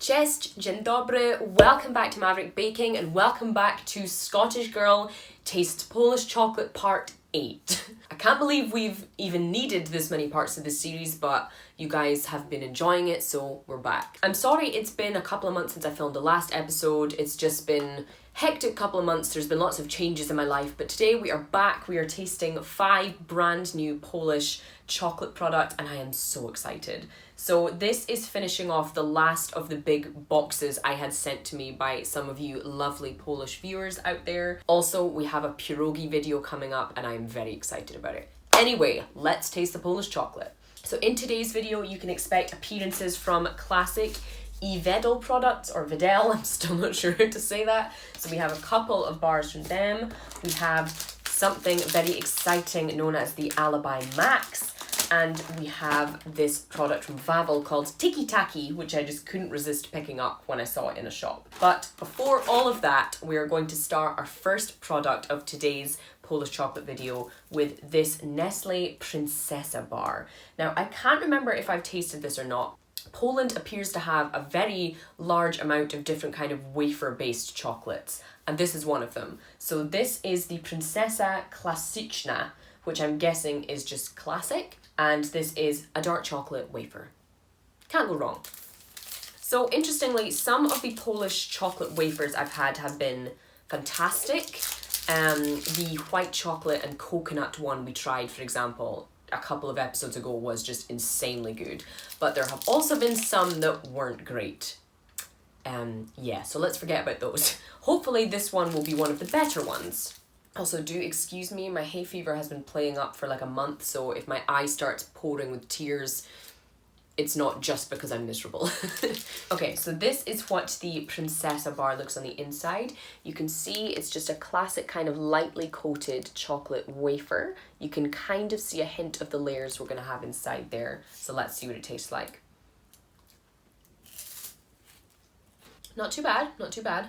Cześć, dzień dobry, welcome back to Maverick Baking and welcome back to Scottish Girl Tastes Polish Chocolate Part 8. I can't believe we've even needed this many parts of this series, but you guys have been enjoying it, so we're back. I'm sorry it's been a couple of months since I filmed the last episode. It's just been hectic couple of months. There's been lots of changes in my life, but today we are back. We are tasting 5 brand new Polish chocolate products and I am so excited. So this is finishing off the last of the big boxes I had sent to me by some of you lovely Polish viewers out there. Also, we have a pierogi video coming up and I'm very excited about it. Anyway, let's taste the Polish chocolate. So in today's video, you can expect appearances from classic E Wedel products, or Wedel, I'm still not sure how to say that. So we have a couple of bars from them. We have something very exciting known as the Alibi Max. And we have this product from Vowel called Tiki Taki, which I just couldn't resist picking up when I saw it in a shop. But before all of that, we are going to start our first product of today's Polish chocolate video with this Nestle Princess of Bar. Now, I can't remember if I've tasted this or not. Poland appears to have a very large amount of different kind of wafer-based chocolates, and this is one of them. So this is the Princesa Klasyczna, which I'm guessing is just classic, and this is a dark chocolate wafer. Can't go wrong. So interestingly, some of the Polish chocolate wafers I've had have been fantastic. The white chocolate and coconut one we tried, for example, a couple of episodes ago was just insanely good. But there have also been some that weren't great. Yeah, so let's forget about those. Hopefully this one will be one of the better ones. Also, do excuse me, my hay fever has been playing up for like a month, so if my eye starts pouring with tears, it's not just because I'm miserable. Okay, so this is what the Princesa bar looks on the inside. You can see it's just a classic kind of lightly coated chocolate wafer. You can kind of see a hint of the layers we're going to have inside there. So let's see what it tastes like. Not too bad, not too bad.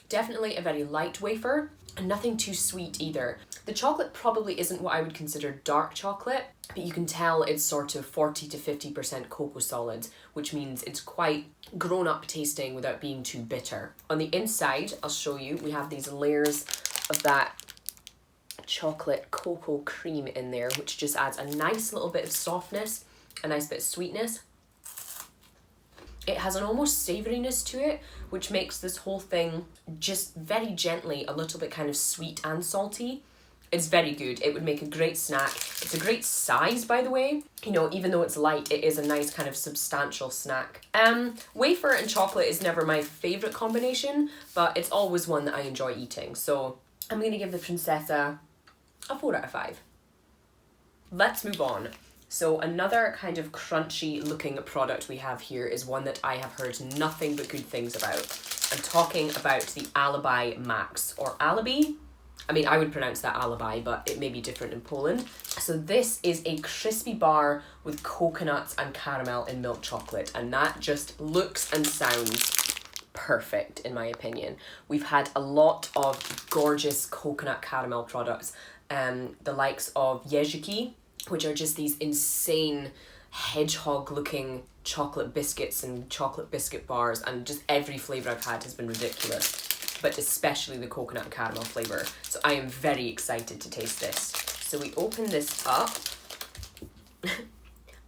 Definitely a very light wafer and nothing too sweet either. The chocolate probably isn't what I would consider dark chocolate, but you can tell it's sort of 40 to 50% cocoa solids, which means it's quite grown up tasting without being too bitter. On the inside, I'll show you, we have these layers of that chocolate cocoa cream in there, which just adds a nice little bit of softness, a nice bit of sweetness. It has an almost savouriness to it, which makes this whole thing just very gently a little bit kind of sweet and salty. It's very good. It would make a great snack. It's a great size, by the way. You know, even though it's light, it is a nice kind of substantial snack. Wafer and chocolate is never my favourite combination, but it's always one that I enjoy eating. So I'm going to give the Princesa a 4 out of 5. Let's move on. So another kind of crunchy looking product we have here is one that I have heard nothing but good things about. I'm talking about the Alibi Max, or Alibi. I mean, I would pronounce that Alibi, but it may be different in Poland. So this is a crispy bar with coconuts and caramel in milk chocolate, and that just looks and sounds perfect in my opinion. We've had a lot of gorgeous coconut caramel products, the likes of Yves, which are just these insane hedgehog looking chocolate biscuits and chocolate biscuit bars, and just every flavour I've had has been ridiculous, but especially the coconut and caramel flavour. So I am very excited to taste this. So we open this up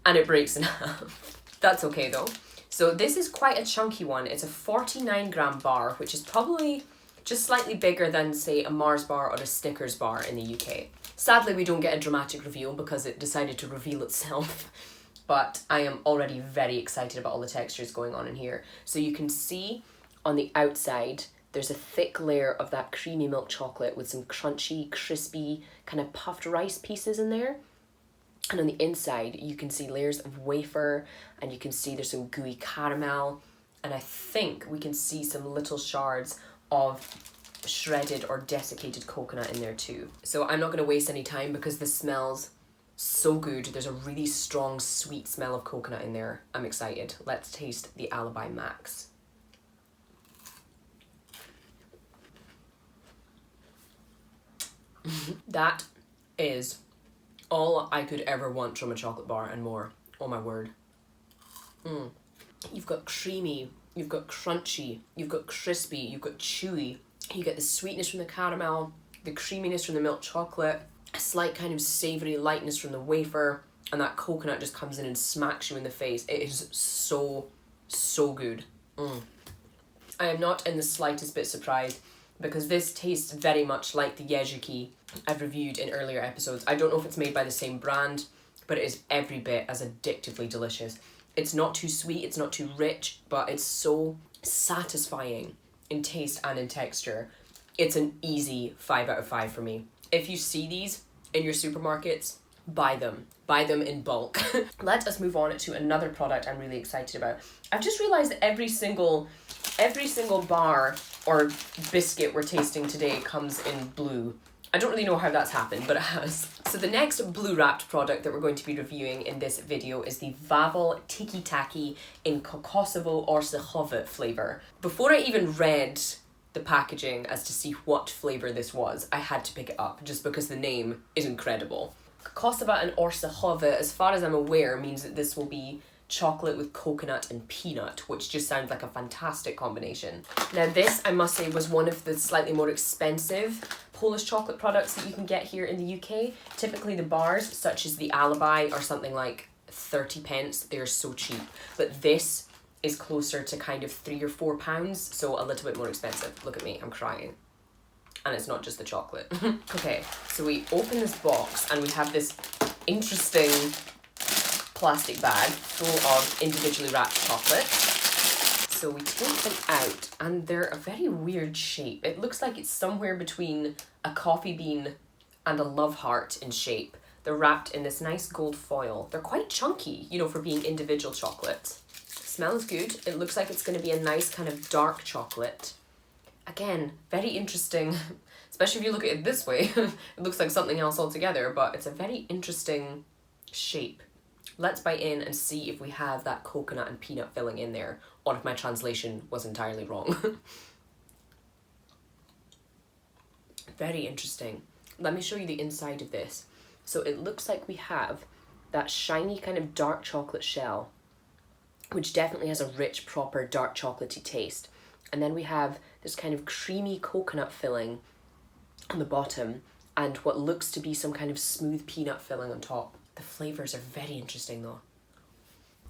and it breaks in half. That's okay though. So this is quite a chunky one. It's a 49-gram bar, which is probably just slightly bigger than, say, a Mars bar or a Snickers bar in the UK. Sadly, we don't get a dramatic reveal because it decided to reveal itself, but I am already very excited about all the textures going on in here. So you can see on the outside, there's a thick layer of that creamy milk chocolate with some crunchy, crispy, kind of puffed rice pieces in there. And on the inside, you can see layers of wafer, and you can see there's some gooey caramel, and I think we can see some little shards of shredded or desiccated coconut in there too. So I'm not going to waste any time because this smells so good. There's a really strong sweet smell of coconut in there. I'm excited. Let's taste the Alibi Max. That is all I could ever want from a chocolate bar and more. Oh my word. You've got creamy, you've got crunchy, you've got crispy, you've got chewy. You get the sweetness from the caramel, the creaminess from the milk chocolate, a slight kind of savoury lightness from the wafer, and that coconut just comes in and smacks you in the face. It is so, so good. I am not in the slightest bit surprised because this tastes very much like the Yezuki I've reviewed in earlier episodes. I don't know if it's made by the same brand, but it is every bit as addictively delicious. It's not too sweet, it's not too rich, but it's so satisfying in taste and in texture. It's an easy 5 out of 5 for me. If you see these in your supermarkets, buy them. Buy them in bulk. Let us move on to another product I'm really excited about. I've just realised that every single bar or biscuit we're tasting today comes in blue. I don't really know how that's happened, but it has. So the next blue wrapped product that we're going to be reviewing in this video is the Vowel Tiki Taki in Kokosovo Orzechowy flavour. Before I even read the packaging as to see what flavour this was, I had to pick it up just because the name is incredible. Kokosovo and Orzechowy, as far as I'm aware, means that this will be chocolate with coconut and peanut, which just sounds like a fantastic combination. Now this, I must say, was one of the slightly more expensive Polish chocolate products that you can get here in the UK. Typically the bars, such as the Alibi, are something like 30 pence. They're so cheap. But this is closer to kind of £3 or £4, so a little bit more expensive. Look at me, I'm crying. And it's not just the chocolate. Okay, so we open this box and we have this interesting plastic bag full of individually wrapped chocolate. So we take them out and they're a very weird shape. It looks like it's somewhere between a coffee bean and a love heart in shape. They're wrapped in this nice gold foil. They're quite chunky, you know, for being individual chocolate. Smells good. It looks like it's going to be a nice kind of dark chocolate. Again, very interesting, especially if you look at it this way. It looks like something else altogether, but it's a very interesting shape. Let's bite in and see if we have that coconut and peanut filling in there, or if my translation was entirely wrong. Very interesting. Let me show you the inside of this. So it looks like we have that shiny kind of dark chocolate shell, which definitely has a rich, proper dark chocolatey taste. And then we have this kind of creamy coconut filling on the bottom and what looks to be some kind of smooth peanut filling on top. The flavours are very interesting though.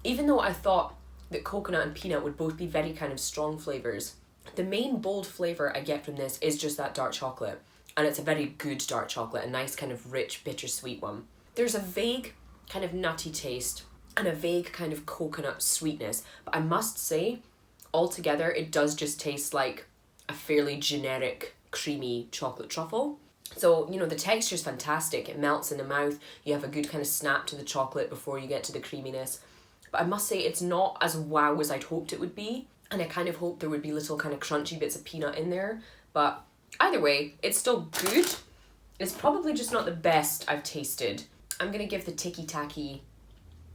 Even though I thought that coconut and peanut would both be very kind of strong flavours, the main bold flavour I get from this is just that dark chocolate. And it's a very good dark chocolate, a nice kind of rich, bittersweet one. There's a vague kind of nutty taste and a vague kind of coconut sweetness. But I must say, altogether, it does just taste like a fairly generic, creamy chocolate truffle. So, you know, the texture is fantastic. It melts in the mouth. You have a good kind of snap to the chocolate before you get to the creaminess. But I must say it's not as wow as I'd hoped it would be. And I kind of hoped there would be little kind of crunchy bits of peanut in there. But either way, it's still good. It's probably just not the best I've tasted. I'm going to give the Tiki Taki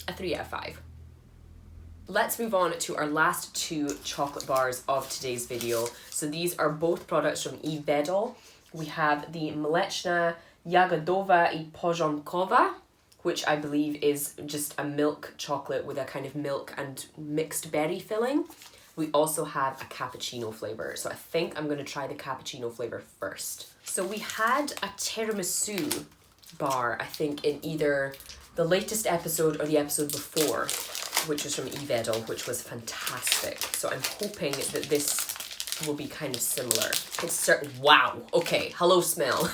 a 3 out of 5. Let's move on to our last two chocolate bars of today's video. So these are both products from E Wedel. We have the Mleczna Jagodowa I Poziomkowa, which I believe is just a milk chocolate with a kind of milk and mixed berry filling. We also have a cappuccino flavour, so I think I'm going to try the cappuccino flavour first. So we had a tiramisu bar, I think, in either the latest episode or the episode before, which was from E Wedel, which was fantastic. So I'm hoping that this will be kind of similar. It's certain. Wow. Okay. Hello, smell.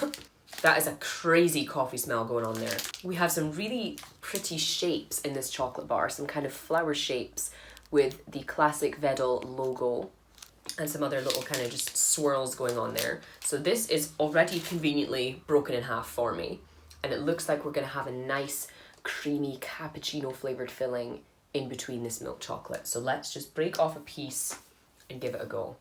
That is a crazy coffee smell going on there. We have some really pretty shapes in this chocolate bar. Some kind of flower shapes with the classic Wedel logo and some other little kind of just swirls going on there. So this is already conveniently broken in half for me. And it looks like we're going to have a nice creamy cappuccino flavored filling in between this milk chocolate. So let's just break off a piece and give it a go.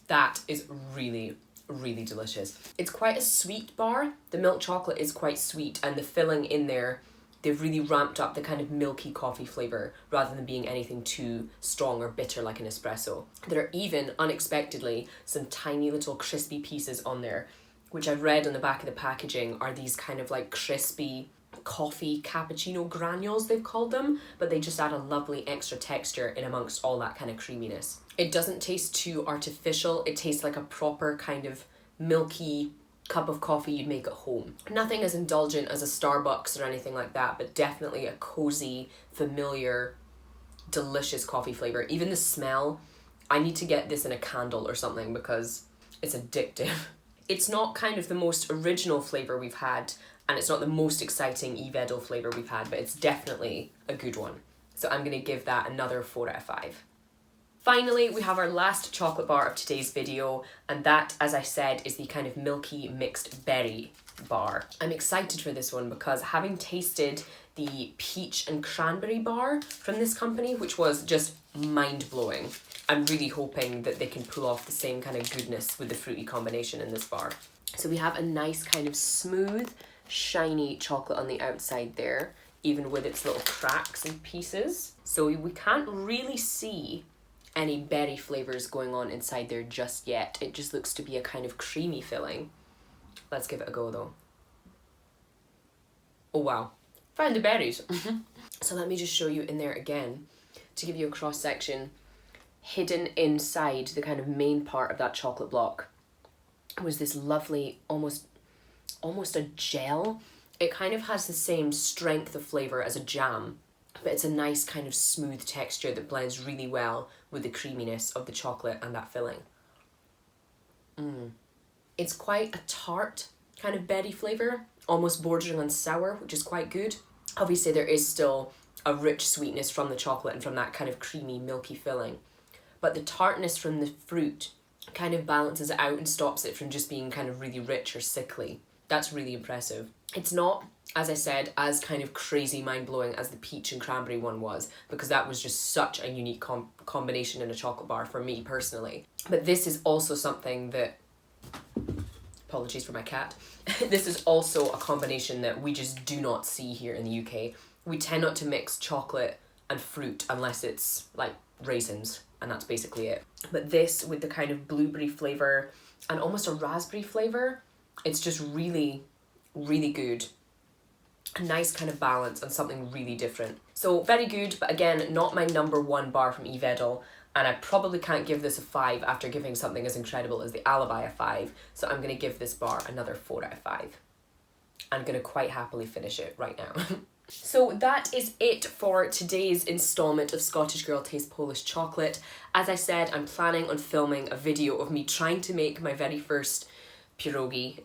That is really, really delicious. It's quite a sweet bar. The milk chocolate is quite sweet and the filling in there, they've really ramped up the kind of milky coffee flavour rather than being anything too strong or bitter like an espresso. There are even, unexpectedly, some tiny little crispy pieces on there, which I've read on the back of the packaging are these kind of like crispy coffee cappuccino granules, they've called them, but they just add a lovely extra texture in amongst all that kind of creaminess. It doesn't taste too artificial. It tastes like a proper kind of milky cup of coffee you'd make at home. Nothing as indulgent as a Starbucks or anything like that, but definitely a cozy, familiar, delicious coffee flavor. Even the smell, I need to get this in a candle or something because it's addictive. It's not kind of the most original flavor we've had, and it's not the most exciting E Wedel flavor we've had, but it's definitely a good one. So I'm gonna give that another 4 out of 5. Finally, we have our last chocolate bar of today's video, and that, as I said, is the kind of milky mixed berry bar. I'm excited for this one because having tasted the peach and cranberry bar from this company, which was just mind-blowing, I'm really hoping that they can pull off the same kind of goodness with the fruity combination in this bar. So we have a nice kind of smooth, shiny chocolate on the outside there, even with its little cracks and pieces. So we can't really see any berry flavors going on inside there just yet. It just looks to be a kind of creamy filling. Let's give it a go though. Oh wow, found the berries. So let me just show you in there again to give you a cross section. Hidden inside the kind of main part of that chocolate block was this lovely, almost a gel. It kind of has the same strength of flavour as a jam, but it's a nice kind of smooth texture that blends really well with the creaminess of the chocolate and that filling. It's quite a tart kind of berry flavour, almost bordering on sour, which is quite good. Obviously there is still a rich sweetness from the chocolate and from that kind of creamy, milky filling, but the tartness from the fruit kind of balances it out and stops it from just being kind of really rich or sickly. That's really impressive. It's not, as I said, as kind of crazy mind-blowing as the peach and cranberry one was, because that was just such a unique combination in a chocolate bar for me personally. But this is also something that, apologies for my cat, this is also a combination that we just do not see here in the UK. We tend not to mix chocolate and fruit unless it's like raisins, and that's basically it. But this with the kind of blueberry flavour and almost a raspberry flavour, it's just really, really good. A nice kind of balance and something really different. So very good, but again, not my number one bar from E Wedel, and I probably can't give this a 5 after giving something as incredible as the Alibi a 5, so I'm gonna give this bar another 4 out of 5. I'm gonna quite happily finish it right now. So that is it for today's installment of Scottish Girl Taste Polish Chocolate. As I said, I'm planning on filming a video of me trying to make my very first pierogi.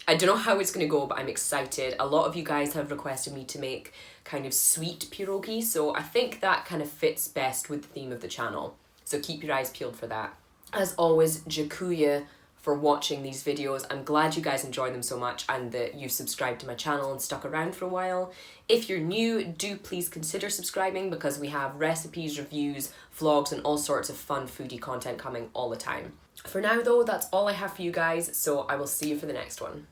I don't know how it's going to go, but I'm excited. A lot of you guys have requested me to make kind of sweet pierogi, so I think that kind of fits best with the theme of the channel. So keep your eyes peeled for that. As always, dziękuję for watching these videos. I'm glad you guys enjoy them so much and that you've subscribed to my channel and stuck around for a while. If you're new, do please consider subscribing because we have recipes, reviews, vlogs and all sorts of fun foodie content coming all the time. For now though, that's all I have for you guys, so I will see you for the next one.